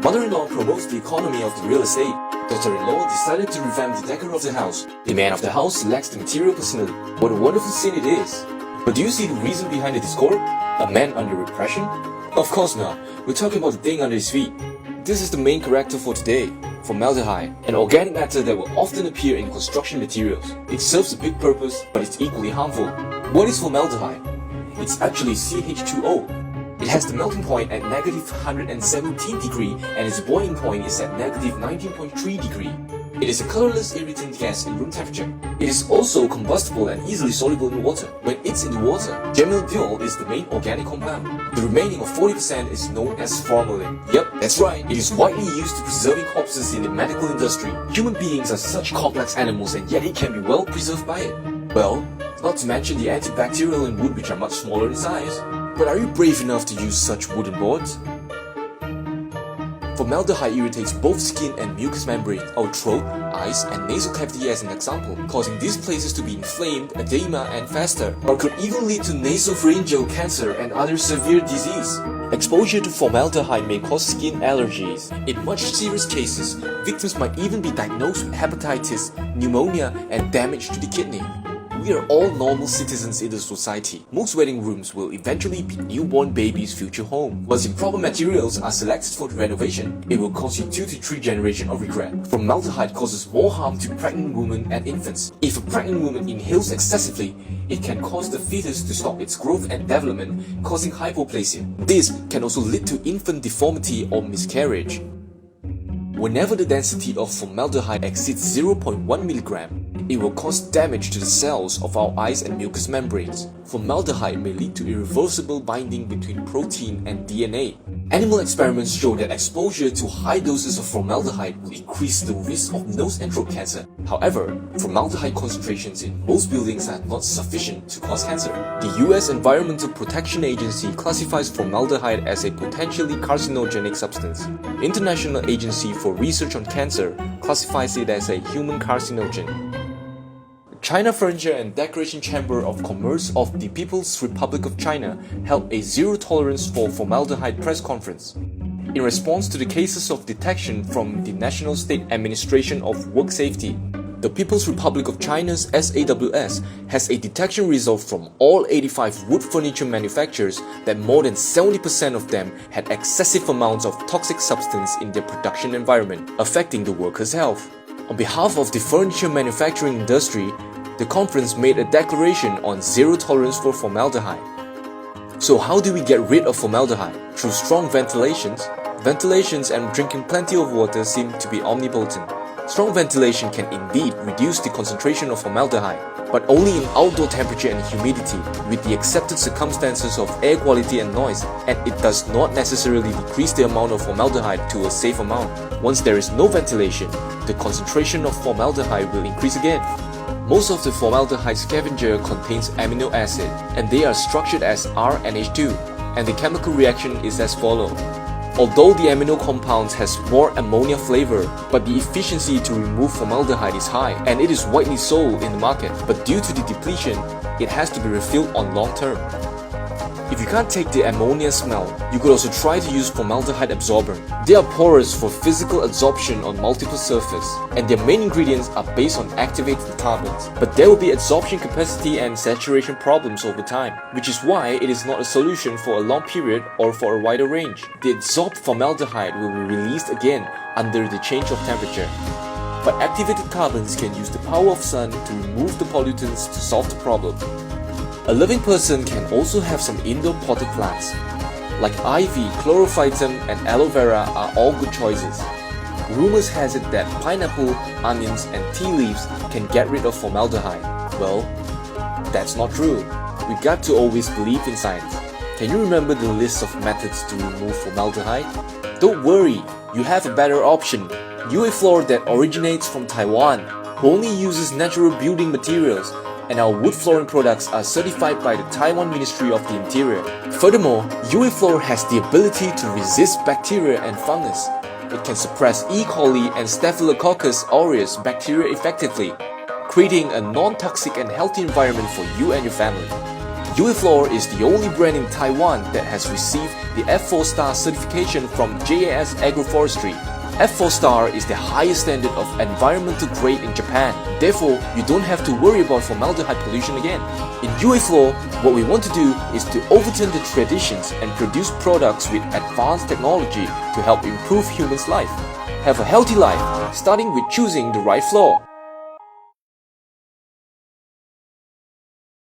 Mother-in-law promotes the economy of the real estate. Daughter-in-law decided to revamp the decor of the house. The man of the house selects the material personally. What a wonderful scene it is. But do you see the reason behind the discord? A man under repression? Of course not. We're talking about the thing under his feet. This is the main character for today. Formaldehyde, an organic matter that will often appear in construction materials. It serves a big purpose, but it's equally harmful. What is formaldehyde? It's actually CH2O. It has the melting point at negative 117 degree and its boiling point is at negative 19.3 degree. It is a colorless irritant gas in room temperature. It is also combustible and easily soluble in water. When it's in the water, germanyl is the main organic compound. The remaining of 40% is known as formalin. Yep, that's right. It is widely used to preserving corpses in the medical industry. Human beings are such complex animals and yet it can be well preserved by it. Well, not to mention the antibacterial in wood which are much smaller in size. But are you brave enough to use such wooden boards? Formaldehyde irritates both skin and mucous membrane, our throat, eyes, and nasal cavity as an example, causing these places to be inflamed, edema, and fester, or could even lead to nasopharyngeal cancer and other severe disease. Exposure to formaldehyde may cause skin allergies. In much serious cases, victims might even be diagnosed with hepatitis, pneumonia, and damage to the kidney. We are all normal citizens in the society. Most wedding rooms will eventually be newborn babies' future home. Once improper materials are selected for the renovation, it will cause you 2 to 3 generations of regret. Formaldehyde causes more harm to pregnant women and infants. If a pregnant woman inhales excessively, it can cause the fetus to stop its growth and development, causing hypoplasia. This can also lead to infant deformity or miscarriage. Whenever the density of formaldehyde exceeds 0.1 mg, it will cause damage to the cells of our eyes and mucous membranes. Formaldehyde may lead to irreversible binding between protein and DNA. Animal experiments show that exposure to high doses of formaldehyde will increase the risk of nose and throat cancer. However, formaldehyde concentrations in most buildings are not sufficient to cause cancer. The US Environmental Protection Agency classifies formaldehyde as a potentially carcinogenic substance. International Agency for Research on Cancer classifies it as a human carcinogen. China Furniture and Decoration Chamber of Commerce of the People's Republic of China held a zero tolerance for formaldehyde press conference. In response to the cases of detection from the National State Administration of Work Safety, the People's Republic of China's SAWS has a detection result from all 85 wood furniture manufacturers that more than 70% of them had excessive amounts of toxic substance in their production environment, affecting the workers' health. On behalf of the furniture manufacturing industry, the conference made a declaration on zero tolerance for formaldehyde. So how do we get rid of formaldehyde? Through strong ventilations? Ventilations and drinking plenty of water seem to be omnipotent. Strong ventilation can indeed reduce the concentration of formaldehyde, but only in outdoor temperature and humidity, with the accepted circumstances of air quality and noise, and it does not necessarily decrease the amount of formaldehyde to a safe amount. Once there is no ventilation, the concentration of formaldehyde will increase again. Most of the formaldehyde scavenger contains amino acid, and they are structured as R and H2, and the chemical reaction is as follows. Although the amino compounds has more ammonia flavor, but the efficiency to remove formaldehyde is high, and it is widely sold in the market, but due to the depletion, it has to be refilled on long term. If you can't take the ammonia smell, you could also try to use formaldehyde absorbent. They are porous for physical absorption on multiple surfaces, and their main ingredients are based on activated carbons. But there will be absorption capacity and saturation problems over time, which is why it is not a solution for a long period or for a wider range. The adsorbed formaldehyde will be released again under the change of temperature. But activated carbons can use the power of sun to remove the pollutants to solve the problem. A living person can also have some indoor potted plants. Like ivy, chlorophytum and aloe vera are all good choices. Rumors has it that pineapple, onions and tea leaves can get rid of formaldehyde. Well, that's not true. We got to always believe in science. Can you remember the list of methods to remove formaldehyde? Don't worry, you have a better option. UA floor that originates from Taiwan, who only uses natural building materials, and our wood flooring products are certified by the Taiwan Ministry of the Interior. Furthermore, UA floor has the ability to resist bacteria and fungus. It can suppress E. coli and Staphylococcus aureus bacteria effectively, creating a non-toxic and healthy environment for you and your family. UA Floor is the only brand in Taiwan that has received the F4 Star certification from JAS Agroforestry. F4 Star is the highest standard of environmental grade in Japan. Therefore, you don't have to worry about formaldehyde pollution again. In UA Floor, what we want to do is to overturn the traditions and produce products with advanced technology to help improve humans' life. Have a healthy life, starting with choosing the right floor.